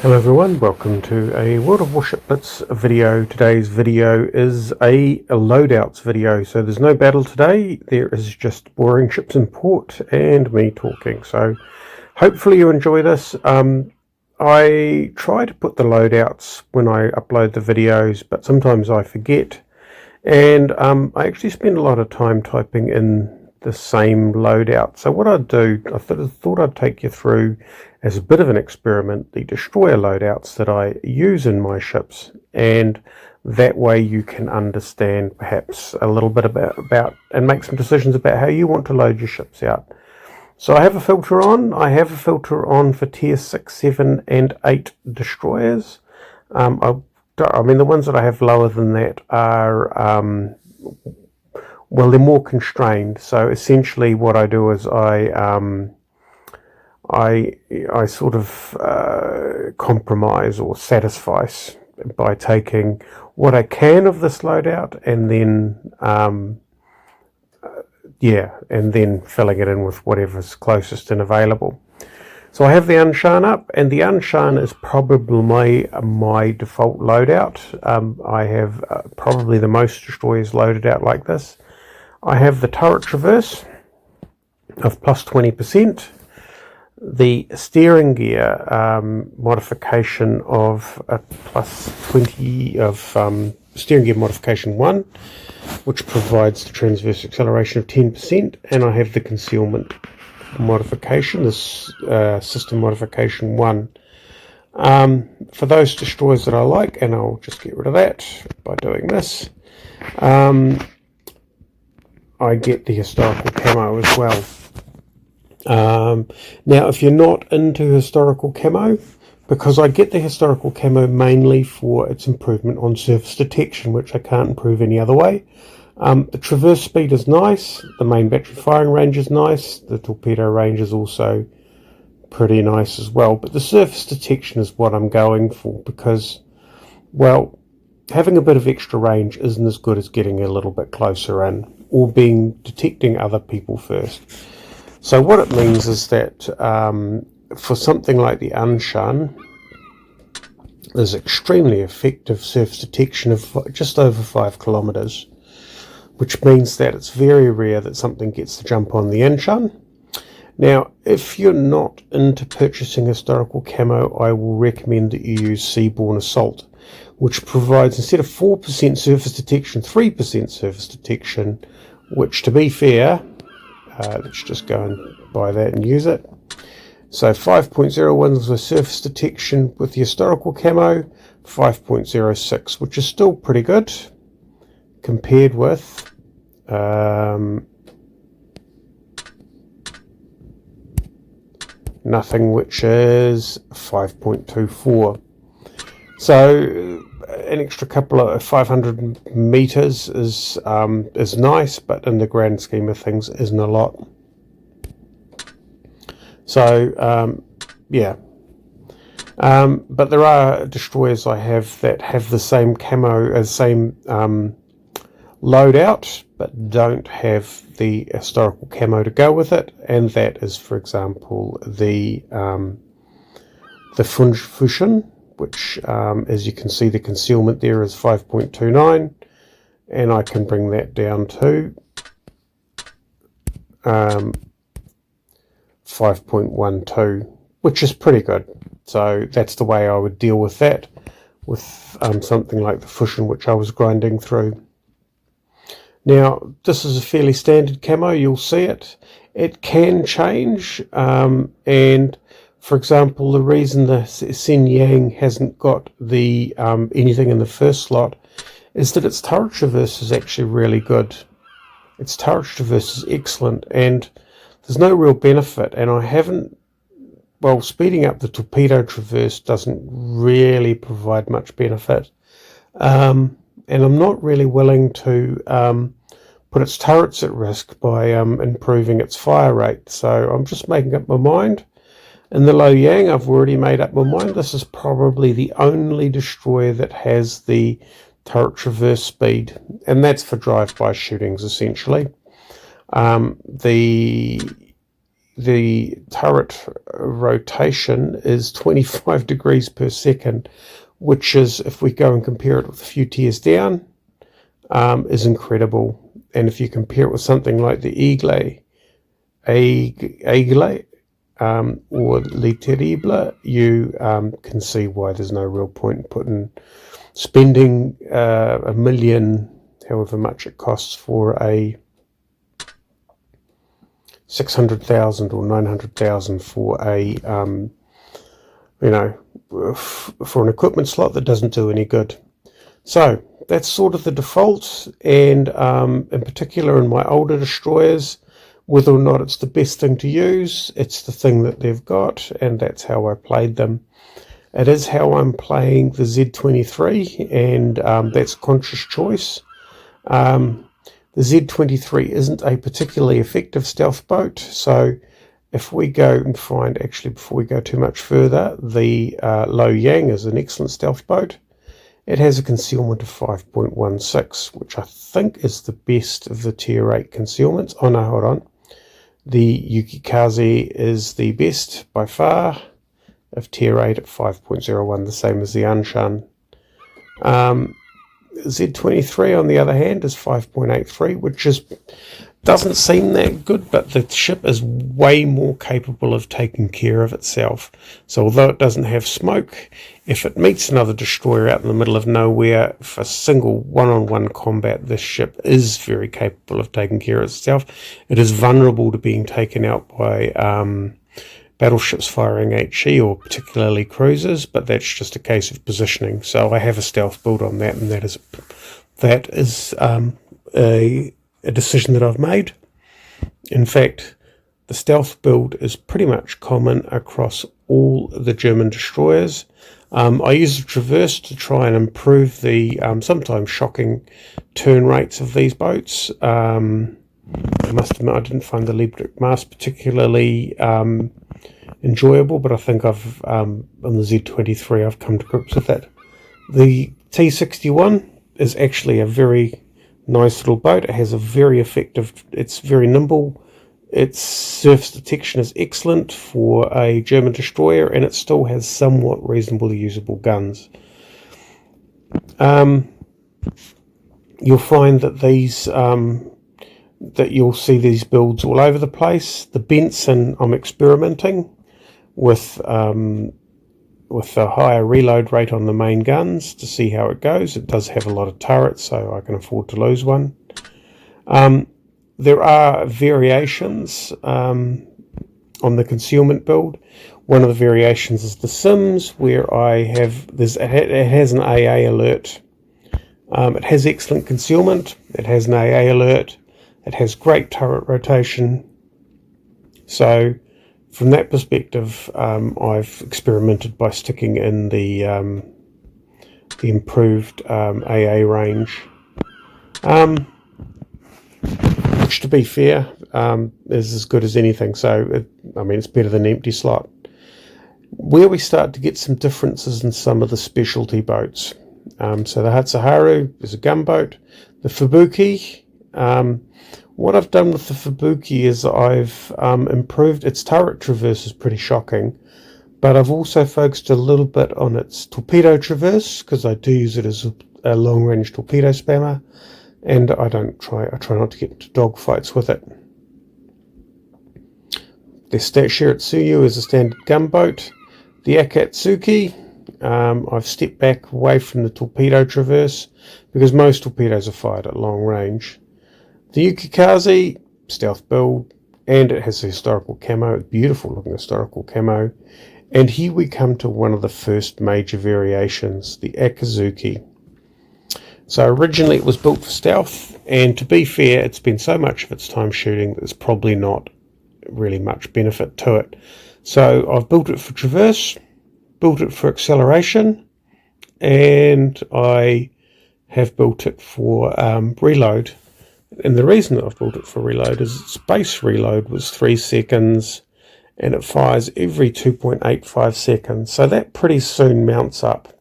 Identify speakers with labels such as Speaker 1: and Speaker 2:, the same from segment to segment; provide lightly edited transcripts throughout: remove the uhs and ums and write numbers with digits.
Speaker 1: Hello everyone, welcome to a World of Warships Blitz video. Today's video is a loadouts video, so there's no battle today, there is just boring ships in port and me talking. So hopefully you enjoy this. I try to put the loadouts when I upload the videos, but sometimes I forget, and I actually spend a lot of time typing in the same loadout. So what I'd do, I thought I'd take you through as a bit of an experiment the destroyer loadouts that I use in my ships, and that way you can understand perhaps a little bit about and make some decisions about how you want to load your ships out. So I have a filter on. I have a filter on for tier 6, 7 and 8 destroyers. I mean, the ones that I have lower than that are well, they're more constrained. So essentially what I do is I sort of compromise or satisfy by taking what I can of this loadout and then and then filling it in with whatever's closest and available. So I have the Unshan up, and the Unshan is probably my default loadout. I have probably the most destroyers loaded out like this. I have the turret traverse of plus 20%, the steering gear modification of a plus 20 of steering gear modification 1, which provides the transverse acceleration of 10%, and I have the concealment modification, this system modification 1. For those destroyers that I like, and I'll just get rid of that by doing this, I get the historical camo as well. Now if you're not into historical camo, because I get the historical camo mainly for its improvement on surface detection, which I can't improve any other way. The traverse speed is nice, the main battery firing range is nice, the torpedo range is also pretty nice as well, but the surface detection is what I'm going for, because, well, having a bit of extra range isn't as good as getting a little bit closer in, or detecting other people first. So what it means is that for something like the Unshan, there's extremely effective surface detection of just over 5 kilometers, which means that it's very rare that something gets the jump on the Unshan. Now, if you're not into purchasing historical camo, I will recommend that you use Seaborne Assault, which provides, instead of 4% surface detection, 3% surface detection, which, to be fair, let's just go and buy that and use it. So 5.01 is the surface detection with the historical camo, 5.06, which is still pretty good compared with nothing, which is 5.24. So an extra couple of 500 meters is nice, but in the grand scheme of things isn't a lot. So yeah, but there are destroyers I have that have the same camo as same loadout, but don't have the historical camo to go with it, and that is, for example, the Fusion, which, as you can see, the concealment there is 5.29, and I can bring that down to 5.12, which is pretty good. So that's the way I would deal with that, with something like the Fusion, which I was grinding through. Now, this is a fairly standard camo, you'll see it. It can change, and for example, the reason the Sen Yang hasn't got the anything in the first slot is that its turret traverse is actually really good. Its turret traverse is excellent, and there's no real benefit, and I haven't, well, speeding up the torpedo traverse doesn't really provide much benefit. And I'm not really willing to put its turrets at risk by improving its fire rate. So I'm just making up my mind. In the Low Yang, I've already made up my mind. This is probably the only destroyer that has the turret traverse speed, and that's for drive-by shootings essentially. The the turret rotation is 25 degrees per second, which is, if we go and compare it with a few tiers down, is incredible. And if you compare it with something like the Eglise, or Le Terrible, you can see why there's no real point in spending $1 million, however much it costs, for a 600,000 or 900,000 for a for an equipment slot that doesn't do any good. So that's sort of the default, and in particular in my older destroyers, whether or not it's the best thing to use, it's the thing that they've got, and that's how I played them. It is how I'm playing the Z23, and that's a conscious choice. The Z23 isn't a particularly effective stealth boat, so if we go and find, actually before we go too much further, the Lo Yang is an excellent stealth boat. It has a concealment of 5.16, which I think is the best of the tier 8 concealments. Oh no, hold on. The Yukikaze is the best by far of tier 8 at 5.01, the same as the Anshan. Z23 on the other hand is 5.83, which doesn't seem that good, but the ship is way more capable of taking care of itself. So although it doesn't have smoke, if it meets another destroyer out in the middle of nowhere for single one-on-one combat, this ship is very capable of taking care of itself. It is vulnerable to being taken out by battleships firing HE, or particularly cruisers, but that's just a case of positioning. So I have a stealth build on that, and that is a decision that I've made. In fact, the stealth build is pretty much common across all the German destroyers. I use a traverse to try and improve the sometimes shocking turn rates of these boats. I must admit I didn't find the Liebrecht mast particularly enjoyable, but I think I've on the Z23 I've come to grips with that. The T61 is actually a very nice little boat. It has a very effective, it's very nimble, its surface detection is excellent for a German destroyer, and it still has somewhat reasonably usable guns. You'll find that these you'll see these builds all over the place. The Benson, I'm experimenting with a higher reload rate on the main guns to see how it goes. It does have a lot of turrets, so I can afford to lose one. There are variations on the concealment build. One of the variations is the Sims, where it has an AA alert. It has excellent concealment. It has an AA alert. It has great turret rotation. So from that perspective, I've experimented by sticking in the improved AA range, which, to be fair, is as good as anything. So, it's better than an empty slot. Where we start to get some differences in some of the specialty boats. So the Hatsuharu is a gunboat. The Fubuki, what I've done with the Fubuki is I've improved its turret traverse, is pretty shocking, but I've also focused a little bit on its torpedo traverse, because I do use it as a long-range torpedo spammer, and I try not to get into dogfights with it. The Shiratsuyu is a standard gunboat. The Akatsuki, I've stepped back away from the torpedo traverse because most torpedoes are fired at long range. The Yukikaze, stealth build, and it has a historical camo, beautiful looking historical camo. And here we come to one of the first major variations, the Akuzuki. So originally it was built for stealth, and to be fair, it spent so much of its time shooting that there's probably not really much benefit to it. So I've built it for traverse, built it for acceleration, and I have built it for reload. And the reason that I've built it for reload is its base reload was 3 seconds, and it fires every 2.85 seconds. So that pretty soon mounts up.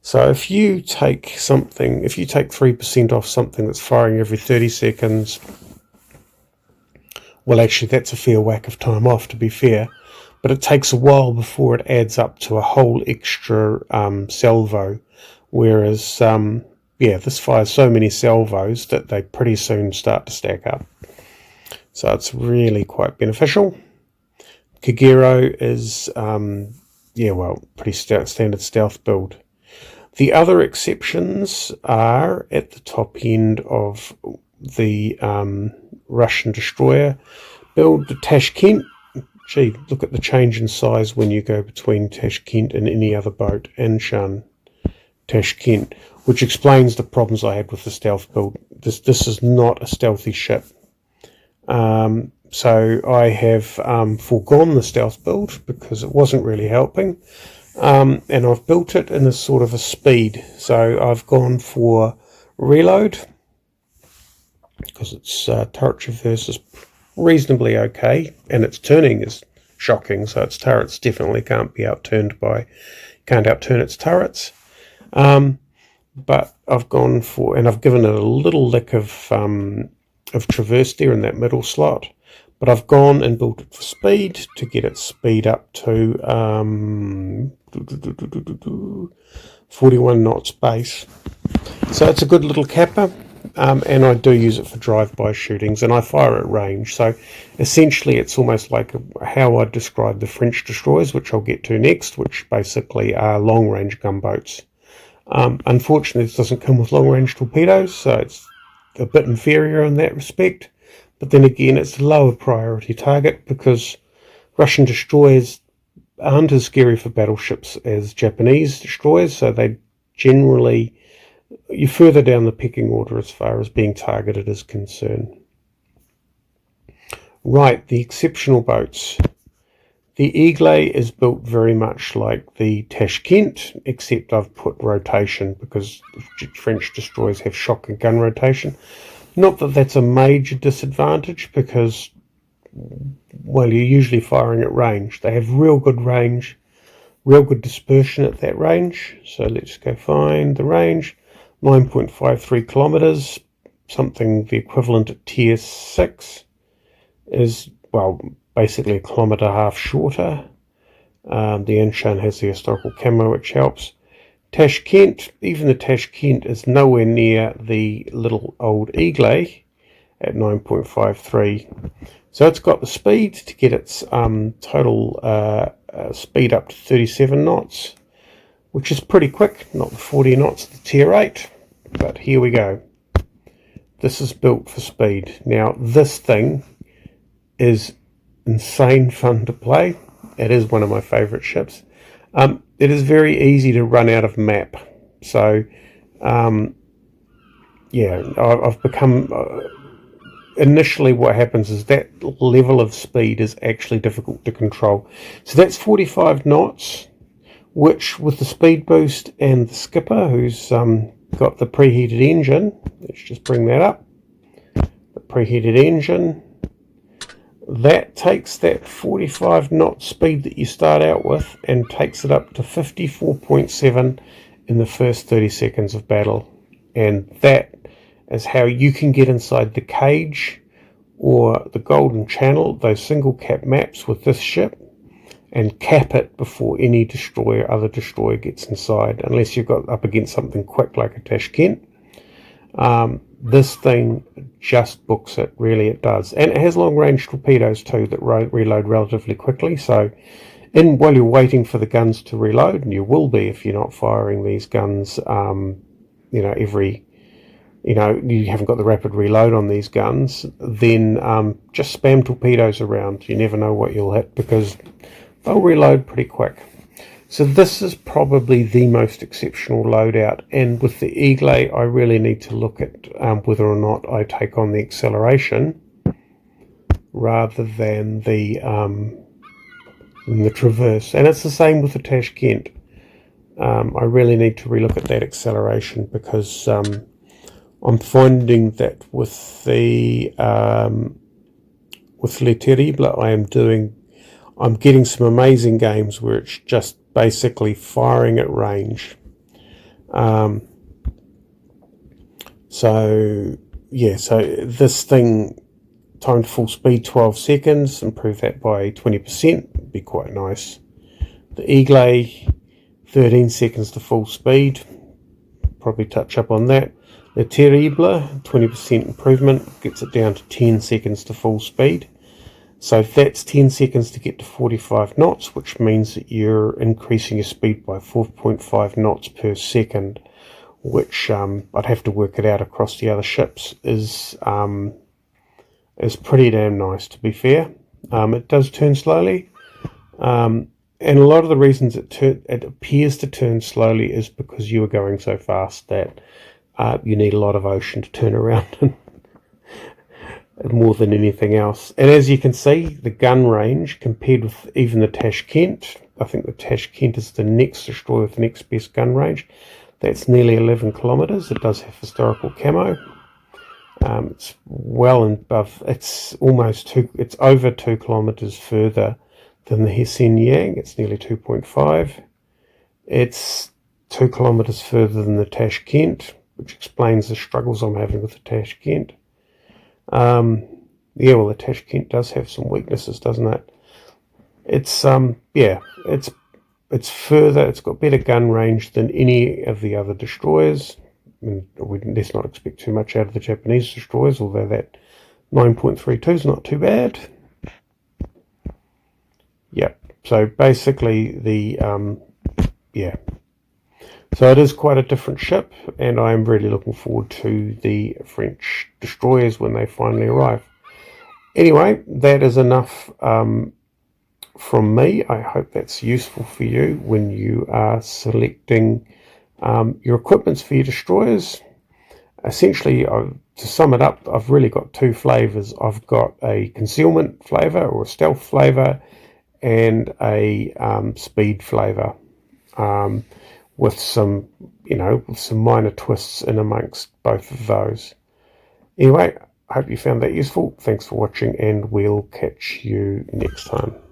Speaker 1: So if you take 3% off something that's firing every 30 seconds, Well, actually, that's a fair whack of time off, to be fair. But it takes a while before it adds up to a whole extra salvo. Whereas, yeah, this fires so many salvos that they pretty soon start to stack up. So it's really quite beneficial. Kagero is, yeah, well, pretty standard stealth build. The other exceptions are at the top end of the Russian destroyer build, the Tashkent. Gee, look at the change in size when you go between Tashkent and any other boat, Anshan Tashkent, which explains the problems I had with the stealth build. This is not a stealthy ship. So I have foregone the stealth build because it wasn't really helping. And I've built it in a sort of a speed. So I've gone for reload because its turret traverse is reasonably okay, and its turning is shocking. So its turrets definitely can't outurn its turrets. But I've gone for, and I've given it a little lick of traverse there in that middle slot. But I've gone and built it for speed to get its speed up to 41 knots base. So it's a good little capper, and I do use it for drive-by shootings, and I fire at range. So essentially it's almost like how I describe the French destroyers, which I'll get to next, which basically are long-range gunboats. Unfortunately, this doesn't come with long-range torpedoes, so it's a bit inferior in that respect. But then again, it's a lower priority target because Russian destroyers aren't as scary for battleships as Japanese destroyers, so they generally, you're further down the pecking order as far as being targeted is concerned. Right, the exceptional boats. The Eglise is built very much like the Tashkent, except I've put rotation because French destroyers have shock and gun rotation. Not that that's a major disadvantage because, well, you're usually firing at range. They have real good range, real good dispersion at that range. So let's go find the range. 9.53 kilometers, something the equivalent at tier 6 is, well, basically a kilometre half shorter. The Anshan has the historical camo, which helps. Tashkent, even the Tashkent is nowhere near the little old Eglise at 9.53. So it's got the speed to get its total speed up to 37 knots, which is pretty quick, not the 40 knots, the tier 8. But here we go. This is built for speed. Now, this thing is insane fun to play. It is one of my favourite ships. It is very easy to run out of map. So, yeah, I've become... initially what happens is that level of speed is actually difficult to control. So that's 45 knots, which with the speed boost and the skipper, who's got the preheated engine, let's just bring that up, the preheated engine, that takes that 45 knot speed that you start out with and takes it up to 54.7 in the first 30 seconds of battle. And that is how you can get inside the cage or the Golden Channel, those single cap maps with this ship, and cap it before any other destroyer gets inside, unless you've got up against something quick like a Tashkent. This thing just books it, really it does. And it has long-range torpedoes too that reload relatively quickly, so while you're waiting for the guns to reload, and you will be if you're not firing these guns, you haven't got the rapid reload on these guns, then just spam torpedoes around. You never know what you'll hit because they'll reload pretty quick. So this is probably the most exceptional loadout, and with the Eglise I really need to look at whether or not I take on the acceleration rather than the traverse. And it's the same with the Tashkent. I really need to relook at that acceleration because I'm finding that with the Le Terrible I'm getting some amazing games where it's just basically firing at range. So this thing time to full speed 12 seconds, improve that by 20%, be quite nice. The Eglise, 13 seconds to full speed, probably touch up on that. The Terrible, 20% improvement, gets it down to 10 seconds to full speed. So that's 10 seconds to get to 45 knots, which means that you're increasing your speed by 4.5 knots per second, which I'd have to work it out across the other ships, is pretty damn nice, to be fair. It does turn slowly, and a lot of the reasons it appears to turn slowly is because you are going so fast that you need a lot of ocean to turn around in, more than anything else. And as you can see, the gun range compared with even the Tashkent, I think the Tashkent is the next destroyer with the next best gun range. That's nearly 11 kilometers. It does have historical camo. It's well above. It's over 2 kilometers further than the Hessen Yang. It's nearly 2.5. It's 2 kilometers further than the Tashkent, which explains the struggles I'm having with the Tashkent. Yeah, well, the Tashkent does have some weaknesses, doesn't it? It's it's further. It's got better gun range than any of the other destroyers. Let's not expect too much out of the Japanese destroyers, although that 9.32 is not too bad. Yep. So basically, so it is quite a different ship, and I am really looking forward to the French destroyers when they finally arrive. Anyway, that is enough from me. I hope that's useful for you when you are selecting your equipments for your destroyers. Essentially, to sum it up, I've really got two flavors. I've got a concealment flavor or a stealth flavor and a speed flavor, with some minor twists in amongst both of those. Anyway, I hope you found that useful. Thanks for watching, and we'll catch you next time.